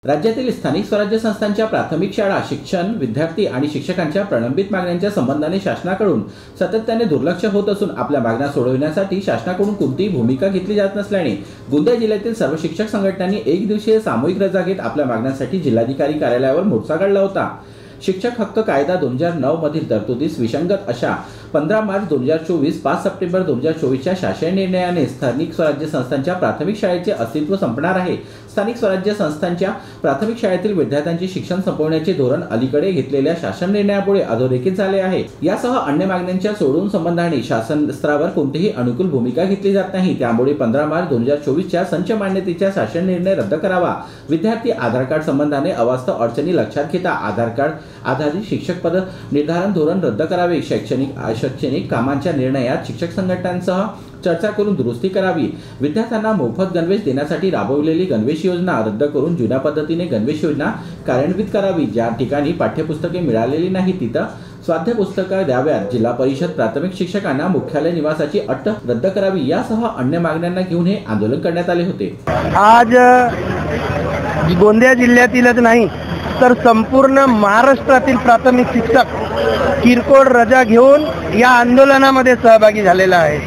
राज्यातील स्थानिक स्वराज्य संस्थांच्या प्राथमिक शाळा शिक्षण विद्यार्थी आणि शिक्षकांच्या प्रलंबित मागण्यांच्या संबंधाने शासनाकडून सातत्याने दुर्लक्ष होत असून आपल्या मागण्या सोडविण्यासाठी शासनाकडून कोणतीही भूमिका घेतली जात नसल्याने गोंदिया जिल्ह्यातील सर्व शिक्षक संघटनांनी एक दिवसीय सामूहिक रजा घेत आपल्या मागण्यांसाठी जिल्हाधिकारी कार्यालयावर मोर्चा काढला होता। शिक्षक हक्क कायदा 2009 मधील तरतुदीस विसंगत अशा 15 मार्च 2024, 5 सप्टेंबर 2024 च्या शासन निर्णयाने स्थानिक स्वराज्य संस्थांच्या प्राथमिक शाळेचे अस्तित्व संपणार आहे। स्थानिक स्वराज्य संस्थांच्या प्राथमिक शाळेतील विद्यार्थ्यांचे शिक्षण संपवण्याचे धोरण अलीकडे घेतलेल्या शासन निर्णयामुळे अधोरेखित झाले आहे। यासह अन्य मागण्यांच्या सोडून संबंधाने शासन स्तरावर कोणतीही अनुकूल भूमिका घेतली जात नाही। त्यामुळे 15 मार्च 2024 च्या संच मान्यतेचा शासन निर्णय रद्द करावा। विद्यार्थी आधार कार्ड संबंधाने अवास्तव अडचणी लक्षात घेता आधार कार्ड आधारित शिक्षक पद निर्धारण धोरण रद्द करावे। शैक्षणिक कामांच्या निर्णयात शिक्षक संघटनांसह चर्चा करून दुरुस्ती करावी। विद्यार्थ्यांना मोफत गणवेश देण्यासाठी राबवलेली गणवेश योजना रद्द करून जुन्या पद्धतीने गणवेश योजना कार्यान्वित करावी। ज्या ठिकाणी पाठ्यपुस्तके मिळालेली नाही तिथं स्वाध्याय पुस्तके द्याव्यात। जिल्हा परिषद प्राथमिक शिक्षकांना मुख्यालय निवासाची अट रद्द करावी यासह अन्य मागण्यांना घेऊन हे आंदोलन करण्यात आले होते। आज गोंदिया जिल्ह्यातीलच नाही तर संपूर्ण महाराष्ट्रातील प्राथमिक शिक्षक किरकोळ रजा घेऊन या आंदोलनामध्ये सहभागी झालेला आहे।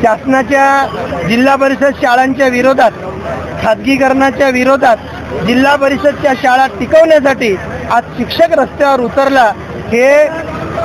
शासनाच्या जिल्हा परिषद शाळांच्या विरोधात खाजगीकरणाच्या विरोधात जिल्हा परिषदच्या शाळा टिकवण्यासाठी आज शिक्षक रस्त्यावर उतरला हे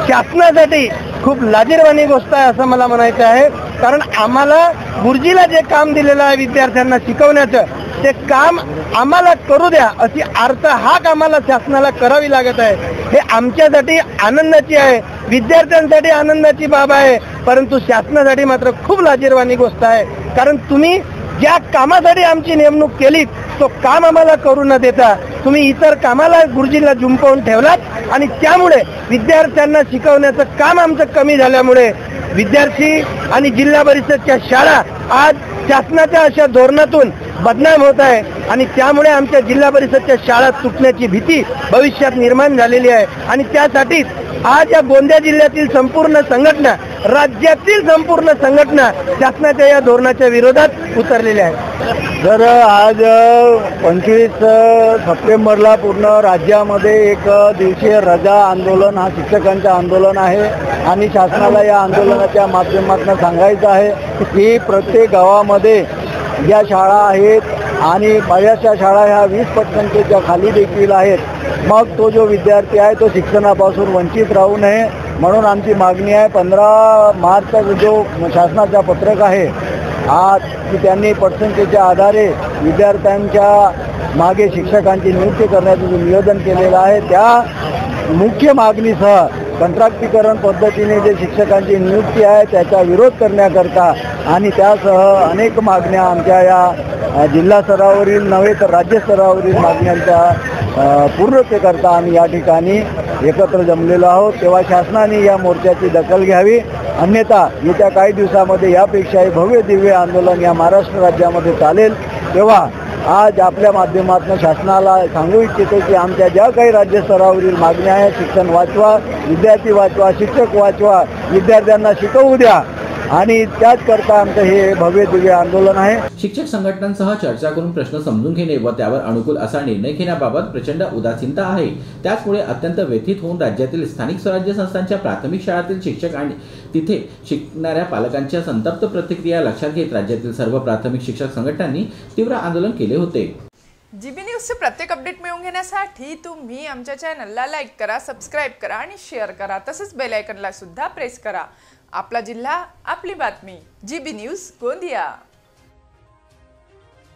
शासनासाठी खूप लाजिरवाणी गोष्ट आहे असं मला म्हणायचं आहे। कारण आम्हाला गुरुजीला जे काम दिलेलं आहे विद्यार्थ्यांना शिकवण्याचं ते काम आम्हाला करू द्या अशी अर्थ हाक आम्हाला शासनाला करावी लागत आहे। हे आमच्यासाठी आनंदाची आहे, विद्यार्थ्यांसाठी आनंदाची बाब आहे, परंतु शासनासाठी मात्र खूप लाजिरवाणी गोष्ट आहे। कारण तुम्ही ज्या कामासाठी आमची नेमणूक केली तो काम आम्हाला करू न देता तुम्ही इतर कामाला गुरुजीला जुंपवून ठेवलात आणि त्यामुळे विद्यार्थ्यांना शिकवण्याचं काम आमचं कमी झाल्यामुळे विद्यार्थी आणि जिल्हा परिषदच्या शाळा आज शासनाच्या अशा धोरणातून बदनाम होत आहे आणि त्यामुळे आमच्या जिल्हा परिषदच्या शाळा तुटण्याची भीती भविष्यात निर्माण झालेली आहे। आणि त्यासाठीच आज या गोंदिया जिल्ह्यातील संपूर्ण संघटना राज्यातील संपूर्ण संघटना शासनाच्या या धोरणाच्या विरोधात उतरलेल्या आहेत। जर आज 25 सप्टेंबरला पूर्ण राज्यामध्ये एक दिवसीय रजा आंदोलन हा शिक्षकांचं आंदोलन आहे आणि शासनाला या आंदोलनाच्या माध्यमातून सांगायचं आहे की प्रत्येक गावामध्ये ज्या शाळा आहेत आणि बऱ्याचशा शाळा ह्या 20% खाली देखील आहेत, मग तो जो विद्यार्थी आहे तो शिक्षणापासून वंचित राहू नये म्हणून आमची मागणी आहे। 15 मार्चचा जो शासनाचा पत्रक आहे आज की त्यांनी पर्सेंटेजच्या आधारे विद्यार्थ्यांच्या मागे शिक्षकांची नियुक्ती करण्याचं जो नियोजन केलेलं आहे त्या मुख्य मागणीसह कंत्राटीकरण पद्धतीने जे शिक्षकांची नियुक्ती आहे त्याचा विरोध करण्याकरता आणि त्यासह अनेक मागण्या आमच्या या जिल्हा स्तरावरील नव्हे तर राज्य स्तरावरील मागण्यांच्या पूर्णतेकरता आम्ही या ठिकाणी एकत्र जमलेलो आहोत। तेव्हा शासनाने या मोर्चाची दखल घ्यावी, अन्यथा येत्या काही दिवसामध्ये यापेक्षाही भव्य दिव्य आंदोलन या महाराष्ट्र राज्यामध्ये चालेल। तेव्हा आज आपल्या माध्यमातून शासनाला सांगू इच्छितो की आमच्या ज्या काही राज्य स्तरावरील मागण्या आहेत शिक्षण वाचवा, विद्यार्थी वाचवा, शिक्षक वाचवा, विद्यार्थ्यांना शिकवू द्या आणि त्याचकरता आमचं हे भव्य दिव्य आंदोलन आहे। शिक्षक संघटनांसह चर्चा करून प्रश्न समजून घेणे व त्यावर अनुकूल असा निर्णय घेण्याबाबत प्रचंड उदासीनता आहे। त्याचमुळे अत्यंत व्यथित होऊन राज्यातील स्थानिक स्वराज्य संस्थांच्या प्राथमिक शाळांतील शिक्षक आणि तिथे शिकणाऱ्या पालकांच्या संतप्त प्रतिक्रिया लक्षात घेत राज्यातील सर्व प्राथमिक शिक्षक संघटनांनी तीव्र आंदोलन केले होते। जीबी न्यूजचे प्रत्येक अपडेट मिळवून घेण्यासाठी तुम्ही आमच्या चॅनलला लाईक करा, सबस्क्राइब करा आणि शेअर करा, तसंच बेल आयकॉनला सुद्धा प्रेस करा। आपला जिल्हा आपली बातमी, जीबी न्यूज गोंदिया।